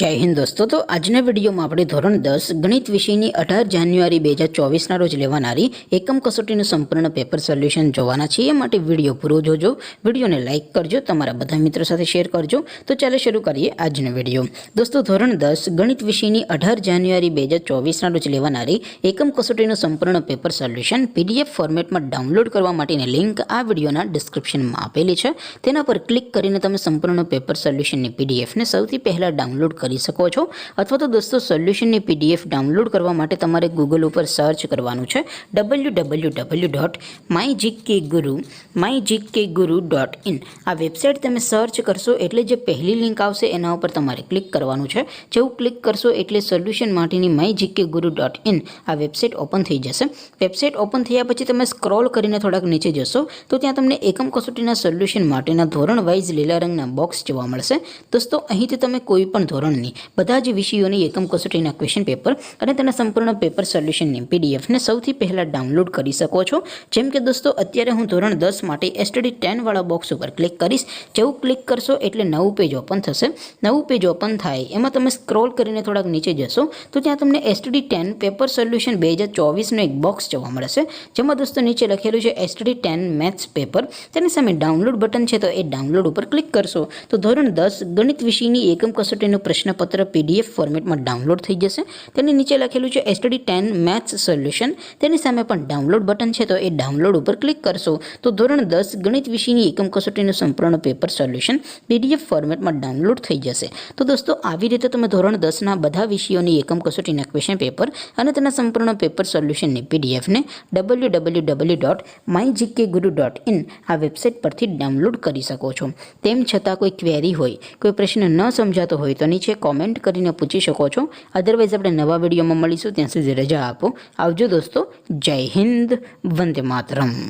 जय हिंद दोस्तों। तो आजना विडियो में આપણે ધોરણ 10 ગણિત વિષયની 18 જાન્યુઆરી 2024 ના રોજ લેવાનારી એકમ કસોટીનું સંપૂર્ણ પેપર સોલ્યુશન જોવાના છીએ। માટે વિડિયો પૂરો જોજો, વિડિયોને લાઈક કરજો, તમારા બધા મિત્રો સાથે શેર કરજો। તો ચાલો શરૂ કરીએ આજનો વિડિયો। દોસ્તો ધોરણ 10 ગણિત વિષયની 18 જાન્યુઆરી 2024 ના રોજ લેવાનારી એકમ કસોટીનું સંપૂર્ણ પેપર સોલ્યુશન પીડીએફ ફોર્મેટમાં ડાઉનલોડ કરવા માટેની લિંક આ વિડિયોના ડિસ્ક્રિપ્શનમાં આપેલી છે। તેના પર ક્લિક કરીને તમે સંપૂર્ણ પેપર સોલ્યુશનની પીડીએફને સૌથી પહેલા ડાઉનલોડ કરી શકો છો। અથવા તો દોસ્તો સોલ્યુશનની પીડીએફ ડાઉનલોડ કરવા માટે તમારે ગૂગલ ઉપર સર્ચ કરવાનું છે www.mygkguru.in। આ વેબસાઇટ તમે સર્ચ કરશો એટલે જે પહેલી લિંક આવશે એના ઉપર તમારે ક્લિક કરવાનું છે। જેવું ક્લિક કરશો એટલે સોલ્યુશન માટેની mygkguru.in આ વેબસાઇટ ઓપન થઈ જશે। વેબસાઇટ ઓપન થયા પછી તમે સ્ક્રોલ કરીને થોડાક નીચે જશો તો ત્યાં તમને એકમ કસોટીના સોલ્યુશન માટેના ધોરણ વાઇઝ લીલા રંગના બોક્સ જોવા મળશે। દોસ્તો અહીંથી તમે કોઈ પણ ધોરણની બધા જ વિષયોની એકમ કસોટીના ક્વેશ્ચન પેપર અને તેના સંપૂર્ણ પેપર સોલ્યુશનની પીડીએફને સૌથી પહેલાં ડાઉનલોડ કરી શકો છો। જેમ કે દોસ્તો અત્યારે હું ધોરણ 10 માટે એસટીડી 10 વાળા બોક્સ ઉપર ક્લિક કરીશ। જેવું ક્લિક કરશો એટલે નવું પેજ ઓપન થશે। નવું પેજ ઓપન થાય એમાં તમે સ્ક્રોલ કરીને થોડાક નીચે જશો તો ત્યાં તમને એસટીડી 10 પેપર સોલ્યુશન 2024નું એક બોક્સ જોવા મળશે। જેમાં દોસ્તો નીચે લખેલું છે એસટીડી 10 મેથ્સ પેપર। તેની સામે ડાઉનલોડ બટન છે તો એ ડાઉનલોડ ઉપર ક્લિક કરશો તો ધોરણ 10 ગણિત વિષયની એકમ કસોટીનું પ્રશ્નપત્ર પીડીએફ ફોર્મેટમાં ડાઉનલોડ થઈ જશે। તેની નીચે લખેલું છે એસટીડી 10 મેથ્સ સોલ્યુશન। તેની સામે પણ ડાઉનલોડ બટન છે તો એ ડાઉનલોડ ઉપર ક્લિક કરશો તો ધોરણ 10 ગણિત વિષયની એકમ કસોટીનું સંપૂર્ણ પેપર સોલ્યુશન પીડીએફ ફોર્મેટમાં ડાઉનલોડ થઈ જશે। તો દોસ્તો આવી રીતે તમે ધોરણ 10ના બધા વિષયોની એકમ કસોટીના ક્વેશ્ચન પેપર અને તેના સંપૂર્ણ પેપર સોલ્યુશનની પીડીએફને www.mygkguru.in આ વેબસાઇટ પરથી ડાઉનલોડ કરી શકો છો। તેમ છતાં કોઈ ક્વેરી હોય, કોઈ પ્રશ્ન ન સમજાતો હોય તો નીચે કોમેન્ટ કરીને પૂછી શકો છો। અધરવાઇઝ આપણે નવા વિડીયોમાં મળીશું, ત્યાં સુધી રજા આપો। આવજો દોસ્તો। જય હિન્દ, વંદે માતરમ।